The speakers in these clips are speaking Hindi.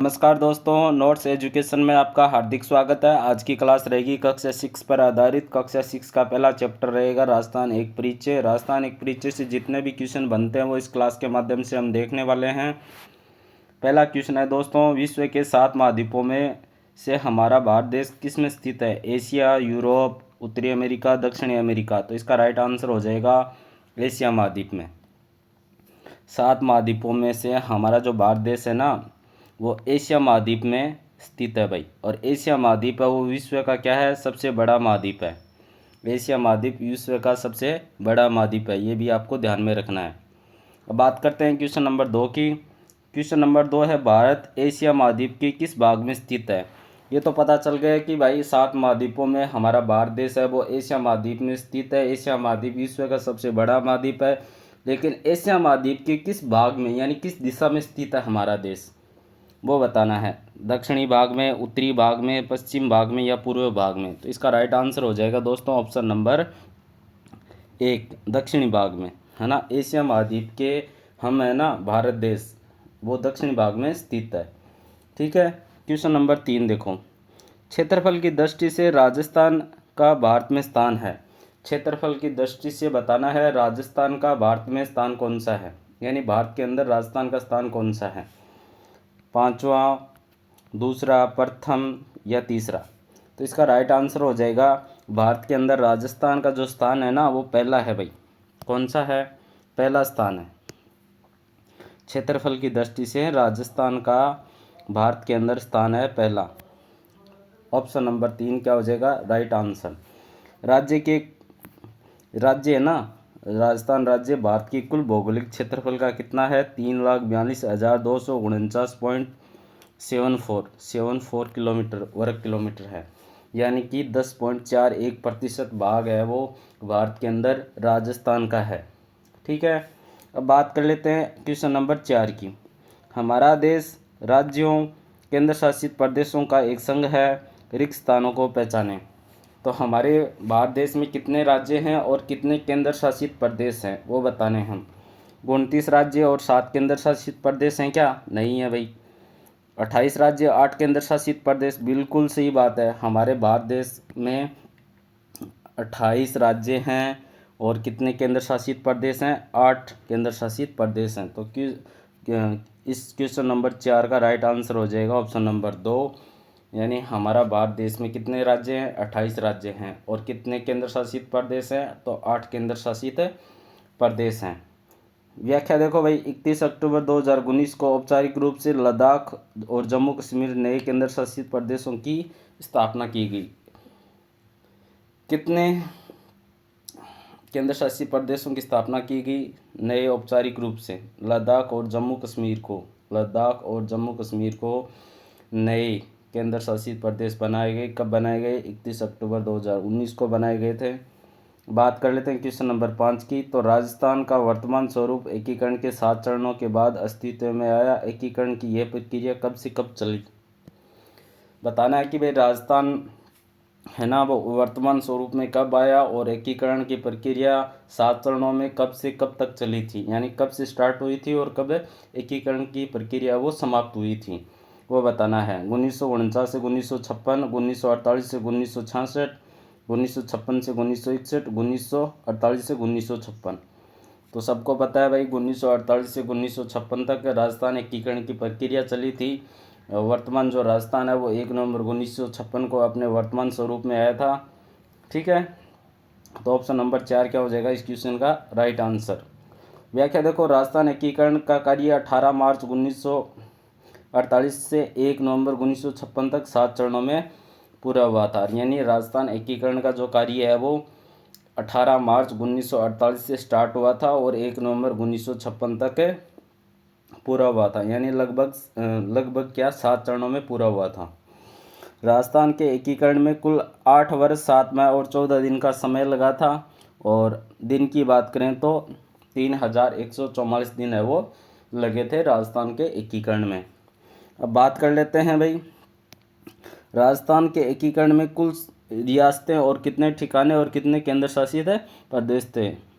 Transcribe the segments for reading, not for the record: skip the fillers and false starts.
नमस्कार दोस्तों, नोट्स एजुकेशन में आपका हार्दिक स्वागत है। आज की क्लास रहेगी कक्षा 6 पर आधारित। कक्षा 6 का पहला चैप्टर रहेगा राजस्थान एक परिचय। राजस्थान एक परिचय से जितने भी क्वेश्चन बनते हैं वो इस क्लास के माध्यम से हम देखने वाले हैं। पहला क्वेश्चन है दोस्तों, विश्व के 7 महाद्वीपों में से हमारा भारत देश किस में स्थित है? एशिया, यूरोप, उत्तरी अमेरिका, दक्षिणी अमेरिका। तो इसका राइट आंसर हो जाएगा एशिया महाद्वीप में। 7 महाद्वीपों में से हमारा जो भारत देश है ना, वो एशिया महाद्वीप में स्थित है भाई। और एशिया महाद्वीप है वो विश्व का क्या है? सबसे बड़ा महाद्वीप है। एशिया महाद्वीप विश्व का सबसे बड़ा महाद्वीप है, ये भी आपको ध्यान में रखना है। अब बात करते हैं क्वेश्चन नंबर 2 की। क्वेश्चन नंबर 2 है, भारत एशिया महाद्वीप के किस भाग में स्थित है? ये तो पता चल गया कि भाई 7 महाद्वीपों में हमारा भारत देश है वो एशिया महाद्वीप में स्थित है। एशिया महाद्वीप विश्व का सबसे बड़ा महाद्वीप है, लेकिन एशिया महाद्वीप के किस भाग में यानी किस दिशा में स्थित है हमारा देश, वो बताना है। दक्षिणी भाग में, उत्तरी भाग में, पश्चिम भाग में या पूर्व भाग में। तो इसका राइट आंसर हो जाएगा दोस्तों ऑप्शन नंबर 1, दक्षिणी भाग में, है ना। एशिया महाद्वीप के हम है ना भारत देश, वो दक्षिणी भाग में स्थित है। ठीक है। क्वेश्चन नंबर 3 देखो, क्षेत्रफल की दृष्टि से राजस्थान का भारत में स्थान है। क्षेत्रफल की दृष्टि से बताना है राजस्थान का भारत में स्थान कौन सा है, यानी भारत के अंदर राजस्थान का स्थान कौन सा है। 5वां, दूसरा, प्रथम या तीसरा। तो इसका राइट आंसर हो जाएगा भारत के अंदर राजस्थान का जो स्थान है ना वो पहला है भाई। कौन सा है? पहला स्थान है। क्षेत्रफल की दृष्टि से राजस्थान का भारत के अंदर स्थान है पहला। ऑप्शन नंबर 3 क्या हो जाएगा राइट आंसर। राज्य है ना, राजस्थान राज्य भारत की कुल भौगोलिक क्षेत्रफल का कितना है? 3,42,249.74 किलोमीटर वर्ग किलोमीटर है, यानी कि 10.41% भाग है वो भारत के अंदर राजस्थान का है। ठीक है। अब बात कर लेते हैं क्वेश्चन नंबर 4 की। हमारा देश राज्यों, केंद्र शासित प्रदेशों का एक संघ है। रिक्त स्थानों को पहचानें। तो हमारे भारत देश में कितने राज्य हैं और कितने केंद्र शासित प्रदेश हैं वो बताने हम। 29 राज्य और 7 केंद्र शासित प्रदेश हैं क्या? नहीं है भाई। 28 राज्य, 8 केंद्र शासित प्रदेश, बिल्कुल सही बात है। हमारे भारत देश में 28 राज्य हैं और कितने केंद्र शासित प्रदेश हैं? 8 केंद्र शासित प्रदेश हैं। तो इस क्वेश्चन नंबर 4 का राइट आंसर हो जाएगा ऑप्शन नंबर 2, यानी हमारा भारत देश में कितने राज्य हैं? 28 राज्य हैं। और कितने केंद्र शासित प्रदेश हैं? तो 8 केंद्र शासित प्रदेश हैं। व्याख्या देखो भाई, 31 अक्टूबर 2019 को औपचारिक रूप से लद्दाख और जम्मू कश्मीर नए केंद्र शासित प्रदेशों की स्थापना की गई। कितने केंद्र शासित प्रदेशों की स्थापना की गई नए औपचारिक रूप से? लद्दाख और जम्मू कश्मीर को नए केंद्र शासित प्रदेश बनाए गए। कब बनाए गए? 31 अक्टूबर 2019 को बनाए गए थे। बात कर लेते हैं क्वेश्चन नंबर 5 की। तो राजस्थान का वर्तमान स्वरूप एकीकरण के 7 चरणों के बाद अस्तित्व में आया। एकीकरण की यह प्रक्रिया कब से कब चली? बताना है कि भाई राजस्थान है ना वो वर्तमान स्वरूप में कब आया और एकीकरण की प्रक्रिया 7 चरणों में कब से कब तक चली थी, यानी कब से स्टार्ट हुई थी और कब एकीकरण की प्रक्रिया वो समाप्त हुई थी, वो बताना है। 1949 से 1956, 1948 से 1966, 1956 से 1961, 1948 से 1956। तो सबको पता है भाई 1948 से 1956 तक राजस्थान एकीकरण की प्रक्रिया चली थी। वर्तमान जो राजस्थान है वो 1 नवंबर 1956 को अपने वर्तमान स्वरूप में आया था। ठीक है। तो ऑप्शन नंबर 4 क्या हो जाएगा इस क्वेश्चन का राइट आंसर। व्याख्या देखो, राजस्थान एकीकरण का कार्य 18 मार्च 1948 से 1 नवंबर 1956 तक 7 चरणों में पूरा हुआ था। यानी राजस्थान एकीकरण का जो कार्य है वो 18 मार्च 1948 से स्टार्ट हुआ था और 1 नवंबर 1956 तक पूरा हुआ था, यानी लगभग क्या 7 चरणों में पूरा हुआ था। राजस्थान के एकीकरण में कुल 8 वर्ष 7 माह और 14 दिन का समय लगा था। और दिन की बात करें तो 3144 दिन है वो लगे थे राजस्थान के एकीकरण में। अब बात कर लेते हैं भाई, राजस्थान के एकीकरण में कुल रियासतें और कितने ठिकाने और कितने केंद्र शासित प्रदेश थे।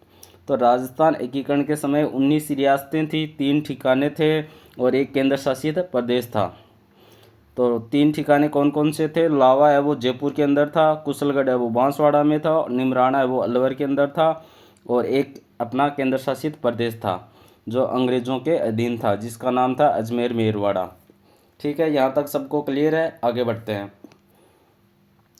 तो राजस्थान एकीकरण के समय 19 रियासतें थी, 3 ठिकाने थे और 1 केंद्र शासित प्रदेश था। तो 3 ठिकाने कौन कौन से थे? लावा है वो जयपुर के अंदर था, कुशलगढ़ है वो बांसवाड़ा में था, निमराना है वो अलवर के अंदर था, और एक अपना केंद्र शासित प्रदेश था जो अंग्रेज़ों के अधीन था जिसका नाम था अजमेर मेरवाड़ा। ठीक है, यहाँ तक सबको क्लियर है? आगे बढ़ते हैं।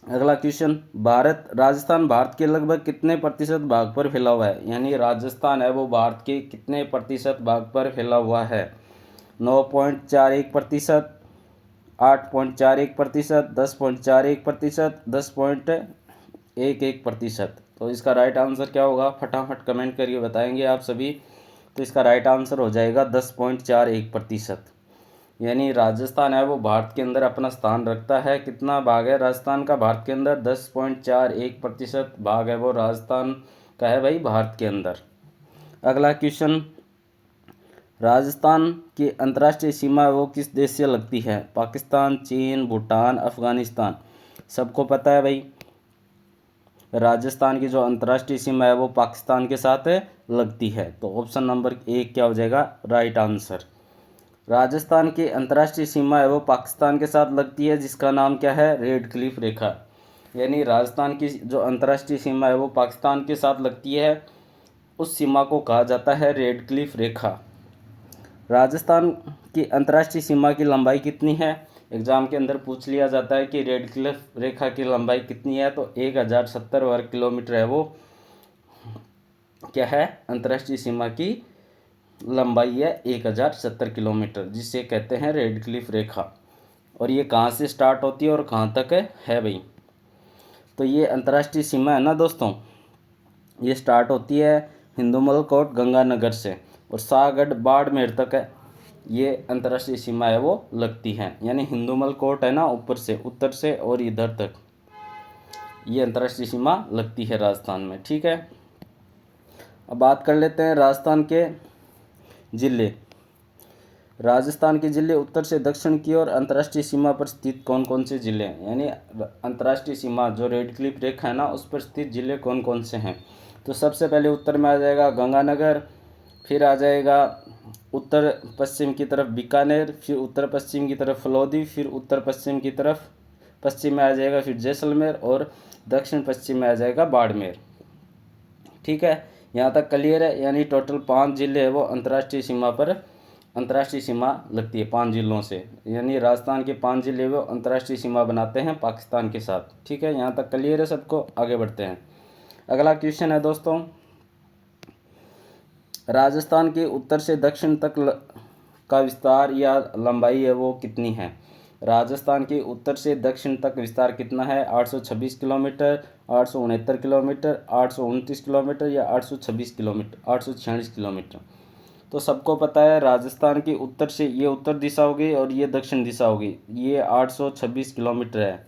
अगला क्वेश्चन, राजस्थान भारत के लगभग कितने प्रतिशत भाग पर फैला हुआ है? यानी राजस्थान है वो भारत के कितने प्रतिशत भाग पर फैला हुआ है? 9.41%, 8.41%, 10.41%, 10.11%। तो इसका राइट आंसर क्या होगा? फटाफट कमेंट करके बताएंगे आप सभी। तो इसका राइट आंसर हो जाएगा 10.41%। यानी राजस्थान है वो भारत के अंदर अपना स्थान रखता है। कितना भाग है राजस्थान का भारत के अंदर? 10.41% भाग है वो राजस्थान का है भाई भारत के अंदर। अगला क्वेश्चन, राजस्थान की अंतर्राष्ट्रीय सीमा वो किस देश से लगती है? पाकिस्तान, चीन, भूटान, अफगानिस्तान। सबको पता है भाई राजस्थान की जो अंतर्राष्ट्रीय सीमा है वो पाकिस्तान के साथ लगती है। तो ऑप्शन नंबर 1 क्या हो जाएगा? Right answer. राजस्थान की अंतर्राष्ट्रीय सीमा है वो पाकिस्तान के साथ लगती है जिसका नाम क्या है? रेड क्लिफ रेखा। यानी राजस्थान की जो अंतर्राष्ट्रीय सीमा है वो पाकिस्तान के साथ लगती है, उस सीमा को कहा जाता है रेड क्लिफ रेखा। राजस्थान की अंतर्राष्ट्रीय सीमा की लंबाई कितनी है? एग्जाम के अंदर पूछ लिया जाता है कि रेड क्लिफ रेखा की लंबाई कितनी है, तो 1070 वर्ग किलोमीटर है वो क्या है? अंतर्राष्ट्रीय सीमा की लंबाई है 1070 किलोमीटर, जिसे कहते हैं रेड क्लिफ रेखा। और ये कहाँ से स्टार्ट होती है और कहाँ तक है भाई? तो ये अंतर्राष्ट्रीय सीमा है ना दोस्तों, ये स्टार्ट होती है हिंदुमल कोट गंगानगर से और शाहगढ़ बाड़मेर तक है ये अंतर्राष्ट्रीय सीमा है वो लगती है। यानी हिंदुमल कोट है ना ऊपर से, उत्तर से और इधर तक ये अंतर्राष्ट्रीय सीमा लगती है राजस्थान में। ठीक है, अब बात कर लेते हैं राजस्थान के जिले। राजस्थान के जिले उत्तर से दक्षिण की ओर अंतर्राष्ट्रीय सीमा पर स्थित कौन कौन से जिले हैं? यानी अंतर्राष्ट्रीय सीमा जो रेड क्लिफ रेखा है ना उस पर स्थित जिले कौन कौन से हैं? तो सबसे पहले उत्तर में आ जाएगा गंगानगर, फिर आ जाएगा उत्तर पश्चिम की तरफ बीकानेर, फिर उत्तर पश्चिम की तरफ फलौदी, फिर उत्तर पश्चिम की तरफ पश्चिम में आ जाएगा फिर जैसलमेर, और दक्षिण पश्चिम में आ जाएगा बाड़मेर। ठीक है, यहाँ तक क्लियर है? यानी टोटल 5 जिले है वो अंतर्राष्ट्रीय सीमा लगती है 5 जिलों से। यानी राजस्थान के 5 जिले वो अंतर्राष्ट्रीय सीमा बनाते हैं पाकिस्तान के साथ। ठीक है, यहाँ तक क्लियर है सबको? आगे बढ़ते हैं। अगला क्वेश्चन है दोस्तों, राजस्थान के उत्तर से दक्षिण तक का विस्तार या लंबाई है वो कितनी है? राजस्थान के उत्तर से दक्षिण तक विस्तार कितना है? 826 किलोमीटर, 869 किलोमीटर, 829 किलोमीटर या 826 किलोमीटर, 846 किलोमीटर। तो सबको पता है राजस्थान के उत्तर से ये उत्तर दिशा होगी और ये दक्षिण दिशा होगी, ये 826 किलोमीटर है।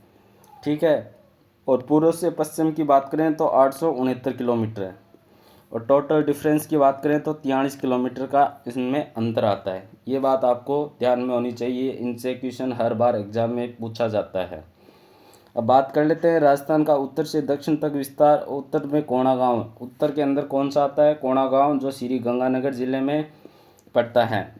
ठीक है, और पूर्व से पश्चिम की बात करें तो 869 किलोमीटर है, और टोटल डिफरेंस की बात करें तो 43 किलोमीटर का इसमें अंतर आता है। ये बात आपको ध्यान में होनी चाहिए, इनसे क्वेश्चन हर बार एग्जाम में पूछा जाता है। अब बात कर लेते हैं राजस्थान का उत्तर से दक्षिण तक विस्तार। उत्तर में कोणा गांव, उत्तर के अंदर कौन सा आता है? कोणा गांव, जो श्री गंगानगर जिले में पड़ता है।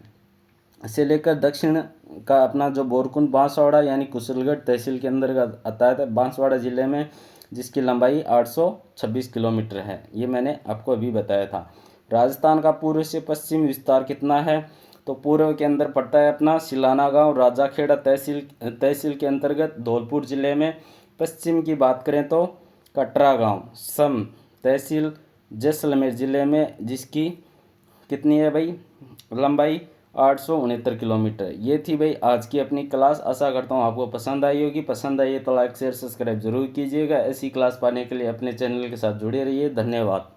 इसे लेकर दक्षिण का अपना जो बोरकुंड बांसवाड़ा यानी कुशलगढ़ तहसील के अंदर आता है बांसवाड़ा जिले में, जिसकी लंबाई 826 किलोमीटर है। ये मैंने आपको अभी बताया था। राजस्थान का पूर्व से पश्चिम विस्तार कितना है? तो पूर्व के अंदर पड़ता है अपना सिलाना गांव राजाखेड़ा तहसील के अंतर्गत धौलपुर जिले में। पश्चिम की बात करें तो कटरा गांव सम तहसील जैसलमेर जिले में, जिसकी कितनी है भाई लंबाई? 869 किलोमीटर। ये थी भाई आज की अपनी क्लास। आशा करता हूँ आपको पसंद आई होगी। पसंद आई है तो लाइक शेयर सब्सक्राइब जरूर कीजिएगा। ऐसी क्लास पाने के लिए अपने चैनल के साथ जुड़े रहिए। धन्यवाद।